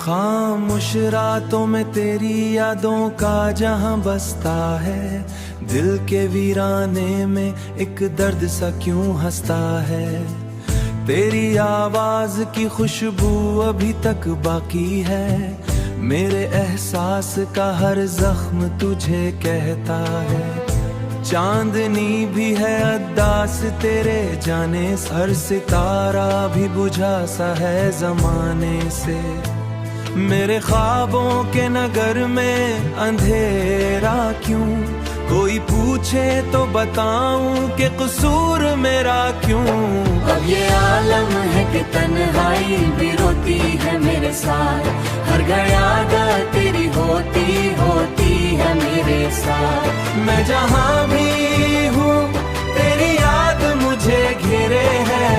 खामोश रातों में तेरी यादों का जहां बसता है, दिल के वीराने में एक दर्द सा क्यों हंसता है। तेरी आवाज की खुशबू अभी तक बाकी है, मेरे एहसास का हर जख्म तुझे कहता है। चांदनी भी है अद्दास तेरे जाने, हर सितारा भी बुझा सा है जमाने से। मेरे ख्वाबों के नगर में अंधेरा क्यों, कोई पूछे तो बताऊं कि कसूर मेरा क्यों। अब ये आलम है कि तन्हाई भी रोती है मेरे साथ, हर याद तेरी होती होती है मेरे साथ। मैं जहां भी हूँ तेरी याद मुझे घेरे है,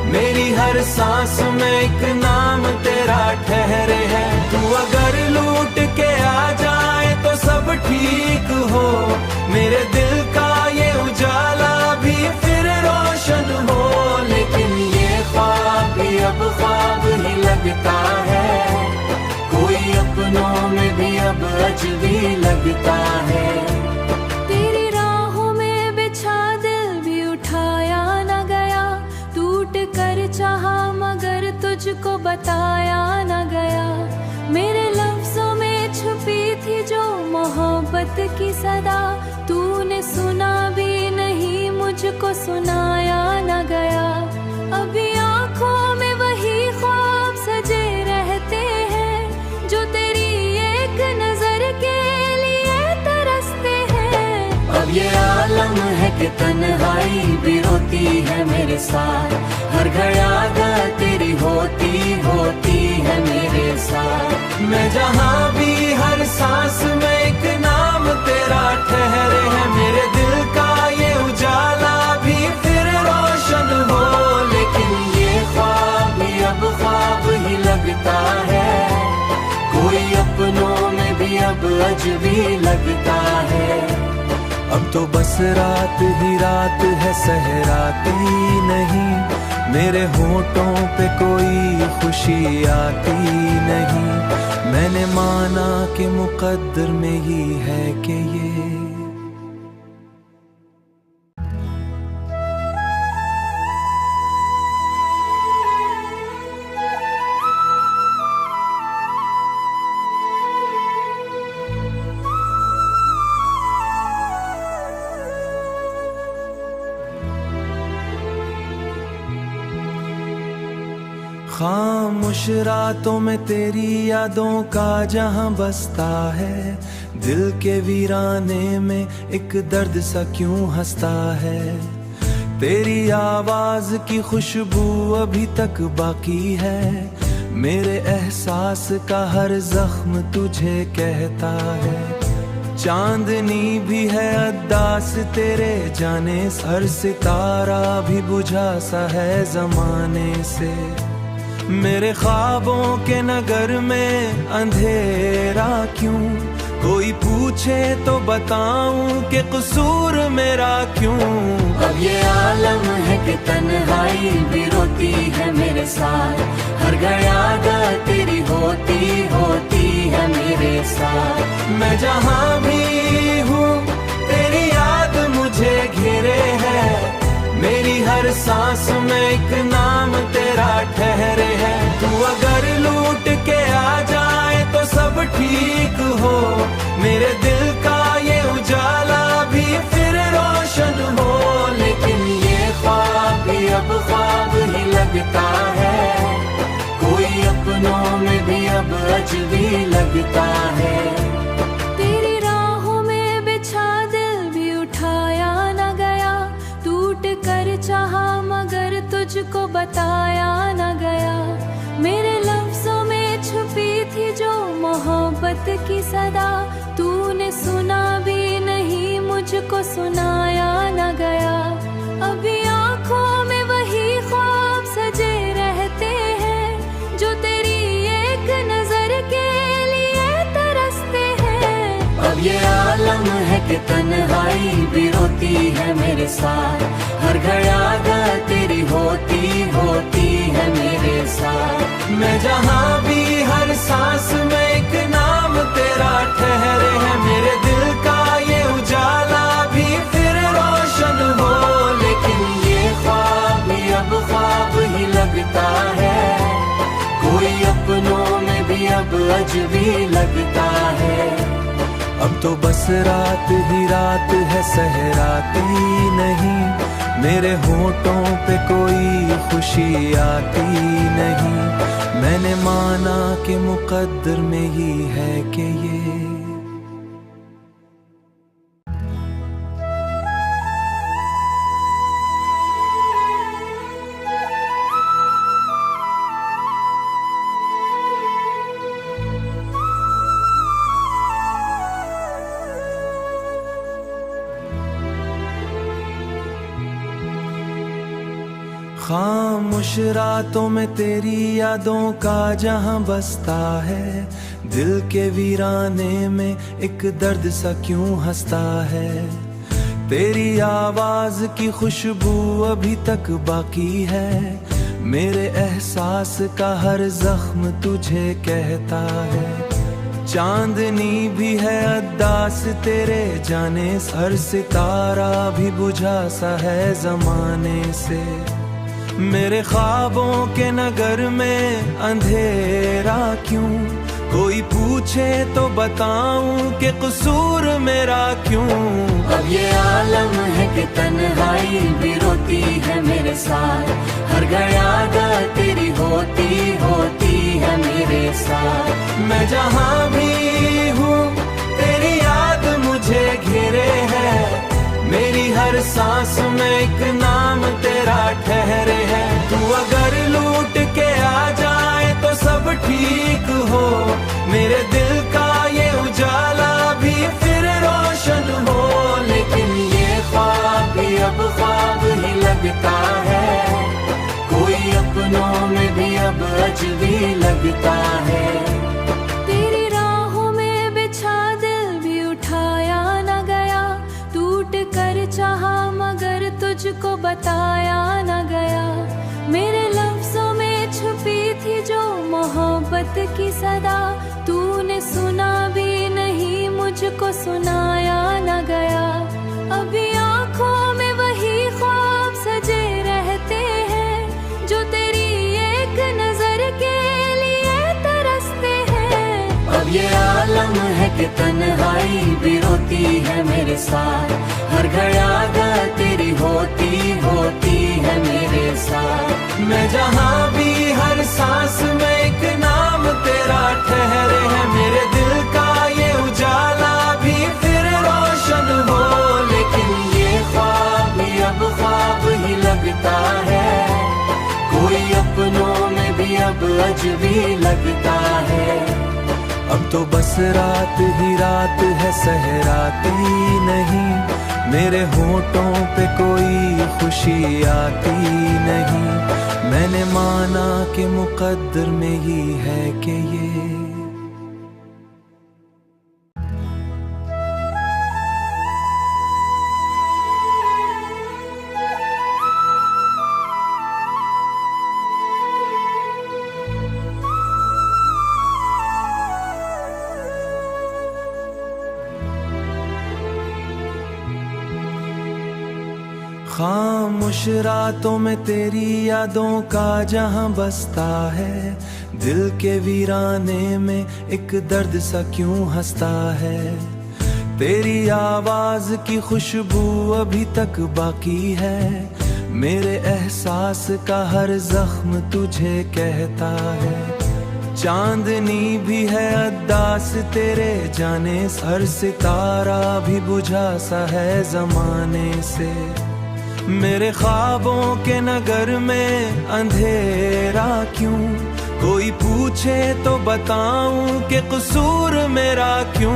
मेरी हर सांस में एक नाम तेरा ठहरे है। तू अगर लूट के आ जाए तो सब ठीक हो, मेरे दिल का ये उजाला भी फिर रोशन हो। लेकिन ये ख्वाब भी अब ख्वाब ही लगता है, कोई अपनों में भी अब अजनबी लगता है। तेरी राहों में बिछा दिल भी उठाया न गया, टूट कर चाहा मगर तुझको बताया न गया। मेरे लफ्जों में छुपी थी जो मोहब्बत की सदा, तूने सुना भी नहीं मुझको सुनाया न गया। अभी आँखों में वही ख्वाब सजे रहते हैं, जो तेरी एक नजर के लिए तरसते हैं। अब ये आलम है कि तन्हाई भी रोती है मेरे साथ, हर याद तेरी होती होती है मेरे साथ। मैं जहां भी हर सांस में एक नाम तेरा ठहरे है, मेरे दिल का ये उजाला भी फिर रोशन हो। लेकिन ये ख्वाब भी अब ख्वाब ही लगता है, कोई अपनों में भी अब अजनबी लगता है। अब तो बस रात ही रात है, सहराती नहीं, मेरे होठों पे कोई खुशी आती नहीं। मैंने माना कि मुकद्दर में ही है कि ये खामोश रातों में तेरी यादों का जहां बसता है, दिल के वीराने में एक दर्द सा क्यों हंसता है। तेरी आवाज की खुशबू अभी तक बाकी है, मेरे एहसास का हर जख्म तुझे कहता है। चांदनी भी है अद्दास तेरे जाने, हर सितारा भी बुझा सा है जमाने से। मेरे ख्वाबों के नगर में अंधेरा क्यों, कोई पूछे तो बताऊं कि कसूर मेरा क्यों। अब ये आलम है कि तन्हाई भी रोती है मेरे साथ, हर याद तेरी होती होती है मेरे साथ। मैं जहां भी हूँ तेरी याद मुझे घेरे है, मेरी हर सांस में एक नाम तेरा ठहरे है। तू अगर लूट के आ जाए तो सब ठीक हो, मेरे दिल का ये उजाला भी फिर रोशन हो। लेकिन ये ख्वाब भी अब ख्वाब ही लगता है, कोई अपनों में भी अब अजनबी लगता है। तेरी राहों में बिछा दिल भी उठाया न गया, टूट कर चाहा मगर तुझको बताया न गया। मेरे लफ्जों में छुपी थी जो मोहब्बत की सदा, तूने सुना भी नहीं मुझको सुनाया न गया। अभी आँखों में वही ख्वाब सजे रहते हैं, जो तेरी एक नजर के लिए तरसते हैं। अब ये आलम है कि तन्हाई भी रोती है मेरे साथ, हर याद तेरी होती होती है मेरे साथ। मैं जहां भी हर सांस में एक नाम तेरा ठहरे है। मेरे दिल का ये उजाला भी फिर रोशन हो। लेकिन ये ख्वाब भी अब ख्वाब ही लगता है, कोई अपनों में भी अब अजबी लगता है। अब तो बस रात ही रात है, सहराती नहीं। मेरे होठों पे कोई खुशी आती नहीं। मैंने माना कि मुकद्दर में ही है कि ये खामोश रातों में तेरी यादों का जहां बसता है। दिल के वीराने में एक दर्द सा क्यों हंसता है। तेरी आवाज की खुशबू अभी तक बाकी है। मेरे एहसास का हर जख्म तुझे कहता है। चांदनी भी है अद्दास तेरे जाने, हर सितारा भी बुझा सा है जमाने से। मेरे ख्वाबों के नगर में अंधेरा क्यों, कोई पूछे तो बताऊं कि कसूर मेरा क्यों। अब ये आलम है कि तन्हाई भी रोती है मेरे साथ, हर याद तेरी होती होती है मेरे साथ। मैं जहां भी हूँ तेरी याद मुझे घेरे है। मेरी हर सांस में एक नाम तेरा ठहरे है। तू अगर लूट के आ जाए तो सब ठीक हो। मेरे दिल का ये उजाला भी फिर रोशन हो। लेकिन ये ख्वाब भी अब ख्वाब ही लगता है, कोई अपनों में भी अब अजबी लगता है। तेरी राहों में बिछा दिल भी उठाया न गया, टूट कर चाहा मगर तुझको बताया न गया। मेरे लफ्जों में छुपी थी जो मोहब्बत की सदा, तूने सुना भी नहीं, मुझको सुनाया न गया। अभी आंखों में वही ख्वाब सजे रहते हैं जो तेरी एक नजर के लिए तरसते हैं। अब ये आलम है कि तन्हाई भी रोती है मेरे साथ, हर याद तेरी होती होती है मेरे साथ। मैं जहां भी हर सांस में एक नाम तेरा ठहरे है। मेरे दिल का ये उजाला भी फिर रोशन हो। लेकिन ये ख्वाब भी अब ख्वाब ही लगता है, कोई अपनों में भी अब अजबी लगता है। अब तो बस रात ही रात है, सहराती नहीं। मेरे होठों पे कोई खुशी आती नहीं। मैंने माना कि मुकद्दर में ही है कि ये खामोश रातों में तेरी यादों का जहां बसता है। दिल के वीराने में एक दर्द सा क्यों हंसता है। तेरी आवाज की खुशबू अभी तक बाकी है। मेरे एहसास का हर जख्म तुझे कहता है। चांदनी भी है अद्दास तेरे जाने, हर सितारा भी बुझा सा है जमाने से। मेरे ख्वाबों के नगर में अंधेरा क्यों, कोई पूछे तो बताऊं कि कसूर मेरा क्यों।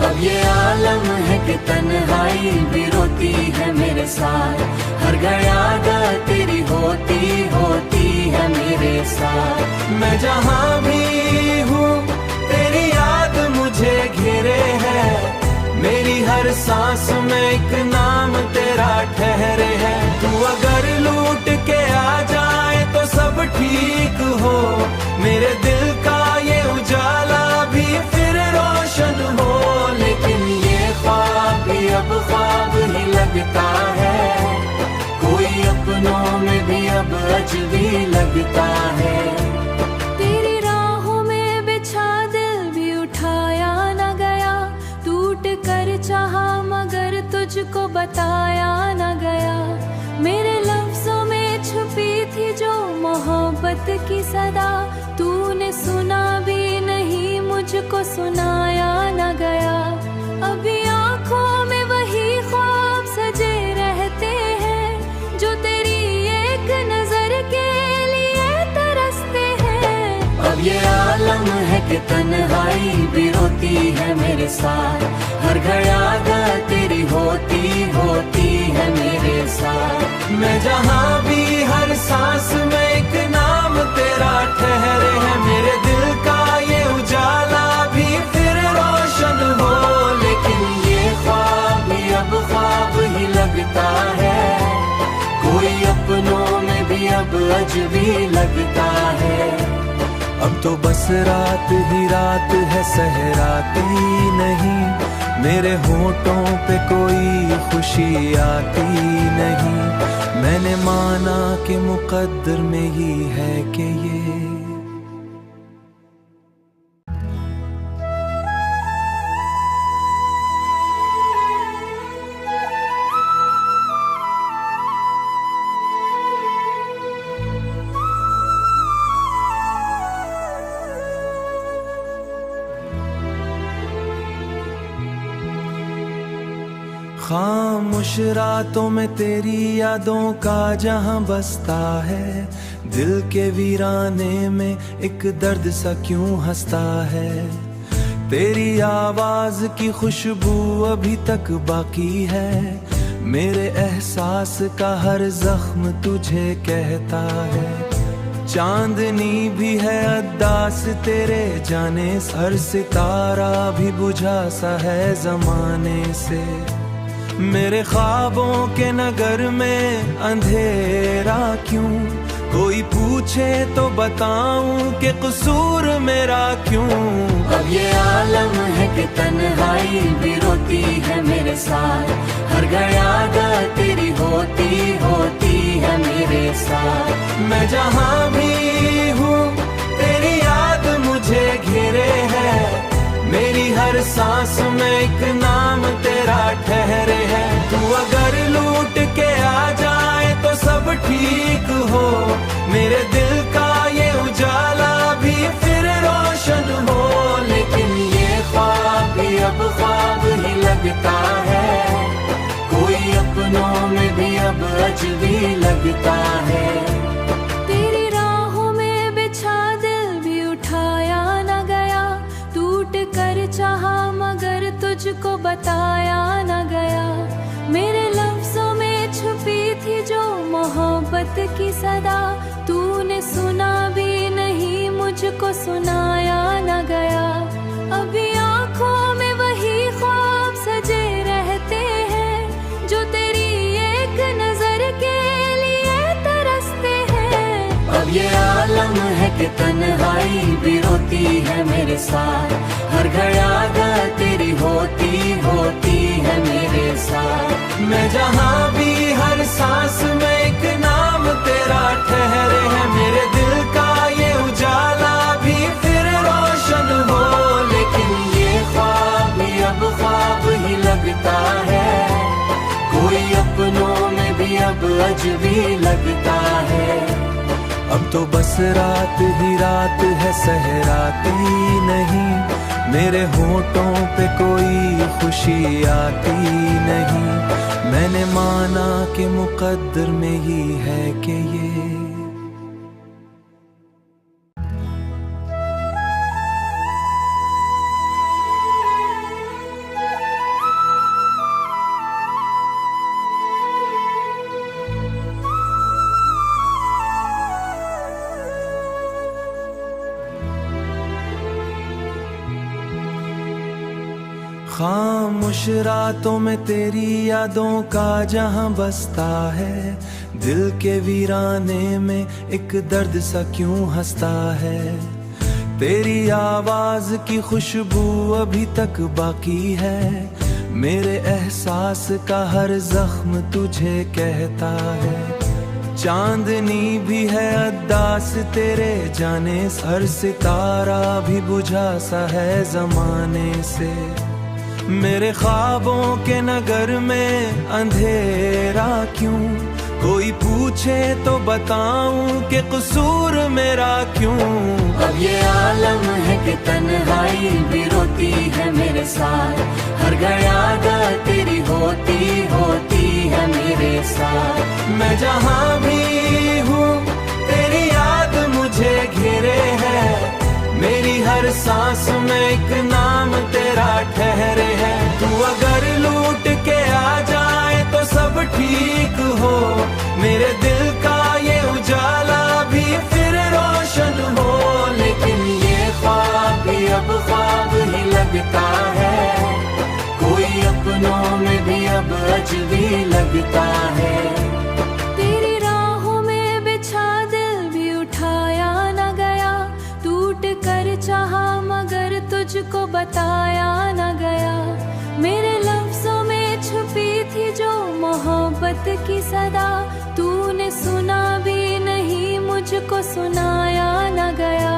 अब ये आलम है कि तन्हाई भी रोती है मेरे साथ, हर याद तेरी होती होती है मेरे साथ। मैं जहां भी हूँ तेरी याद मुझे घेरे है। मेरी हर सांस में एक नाम तेरा ठहरे है। तू अगर लूट के आ जाए तो सब ठीक हो। मेरे दिल का ये उजाला अजबी लगता है। तेरी राहों में बिछा दिल भी उठाया न गया, टूट कर चाहा मगर तुझको बताया न गया। मेरे लफ्जों में छुपी थी जो मोहब्बत की सदा, तूने सुना भी नहीं, मुझको सुनाया न गया। अभी आँखों में वही ख्वाब सजे रहते हैं जो तेरी एक नजर के लिए तरसते हैं। अब ये आलम है कि तन्हाई भी रोती है मेरे साथ, हर घड़ी तेरी होती है मेरे साथ। मैं जहाँ भी हर सांस में एक नाम तेरा ठहरे है, मेरे दिल का ये उजाला भी फिर रोशन हो। लेकिन ये ख्वाब भी अब ख्वाब ही लगता है, कोई अपनों में भी अब अजबी लगता है। अब तो बस रात ही रात है, सहराती नहीं, मेरे होठों पे कोई खुशी आती नहीं। मैंने माना कि मुकद्दर में ही है कि ये खामोश रातों में तेरी यादों का जहां बसता है, दिल के वीराने में एक दर्द सा क्यों हंसता है। तेरी आवाज की खुशबू अभी तक बाकी है, मेरे एहसास का हर जख्म तुझे कहता है। चांदनी भी है अद्दास तेरे जाने, हर सितारा भी बुझा सा है जमाने से। मेरे ख्वाबों के नगर में अंधेरा क्यों, कोई पूछे तो बताऊं कि कसूर मेरा क्यों। अब ये आलम है कि तन्हाई भी रोती है मेरे साथ, हर घड़ी तेरी होती है मेरे साथ। मैं जहाँ भी हूँ तेरी याद मुझे घेरे है, मेरी हर सांस में एक नाम तेरा ठहरे है। तू अगर लूट के आ जाए तो सब ठीक हो, मेरे दिल का ये उजाला भी फिर रोशन हो। लेकिन ये ख्वाब भी अब ख्वाब ही लगता है, कोई अपनों में भी अब अजबी लगता है। तेरी राहों में बिछा दिल भी उठाया न गया, टूट कर चाहा मगर तुझको बताया न गया। मेरे लफ्जों में छुपी थी जो मोहब्बत की सदा, तूने सुना भी नहीं, मुझको सुनाया न गया। अभी आँखों में वही ख्वाब सजे रहते हैं जो तेरी एक नजर के लिए तरसते हैं। अब ये आलम है कि तन्हाई भी रोती है मेरे साथ, हर घड़ी तेरी होती है मेरे साथ। मैं जहाँ भी हर सांस में एक नाम तेरा ठहरे है, मेरे दिल का ये उजाला भी फिर रोशन हो। लेकिन ये ख्वाब भी अब ख्वाब ही लगता है, कोई अपनों में भी अब अजबी लगता है। अब तो बस रात ही रात है, सहराती नहीं, मेरे होठों पे कोई खुशी आती नहीं। मैंने माना कि मुकद्दर में ही है कि ये खामोश रातों में तेरी यादों का जहां बसता है, दिल के वीराने में एक दर्द सा क्यों हंसता है। तेरी आवाज की खुशबू अभी तक बाकी है, मेरे एहसास का हर जख्म तुझे कहता है। चांदनी भी है अद्दास तेरे जाने, हर सितारा भी बुझा सा है जमाने से। मेरे ख्वाबों के नगर में अंधेरा क्यों, कोई पूछे तो बताऊं कि कसूर मेरा क्यों। अब ये आलम है कि तन्हाई भी रोती है मेरे साथ, हर याद तेरी होती होती है मेरे साथ। मैं जहाँ भी हूँ तेरी याद मुझे घेरे है, मेरी हर सांस में एक नाम तेरा ठहरे है। तू अगर लूट के आ जाए तो सब ठीक हो, मेरे दिल का ये उजाला भी फिर रोशन हो। लेकिन ये ख्वाब भी अब ख्वाब ही लगता है, कोई अपनों में भी अब अजनबी लगता है। तेरी राहों में बिछा दिल भी उठाया न गया, टूट कर चाहा मगर तुझको बताया न गया। मेरे लफ्जों में छुपी थी जो मोहब्बत की सदा, तूने सुना भी नहीं मुझको सुनाया न गया।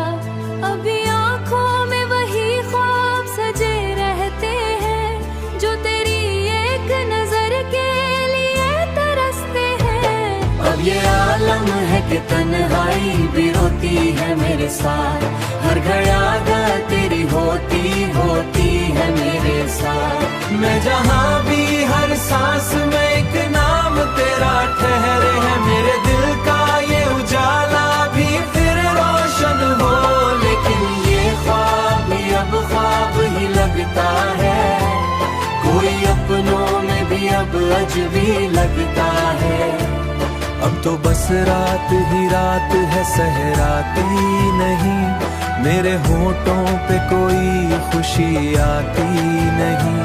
अभी आंखों में वही ख्वाब सजे रहते हैं, जो तेरी एक नजर के लिए तरसते हैं। अब ये आलम है कि तन्हाई भी रोती है मेरे साथ, हर याद तेरी होती होती है मेरे साथ। मैं जहाँ भी हर सांस में एक नाम तेरा ठहरे है, मेरे दिल का ये उजाला भी फिर रोशन हो। लेकिन ये ख्वाब भी अब ख्वाब ही लगता है, कोई अपनों में भी अब अजनबी लगता है। अब तो बस रात ही रात है, सहराती नहीं, मेरे होठों पे कोई खुशी आती नहीं।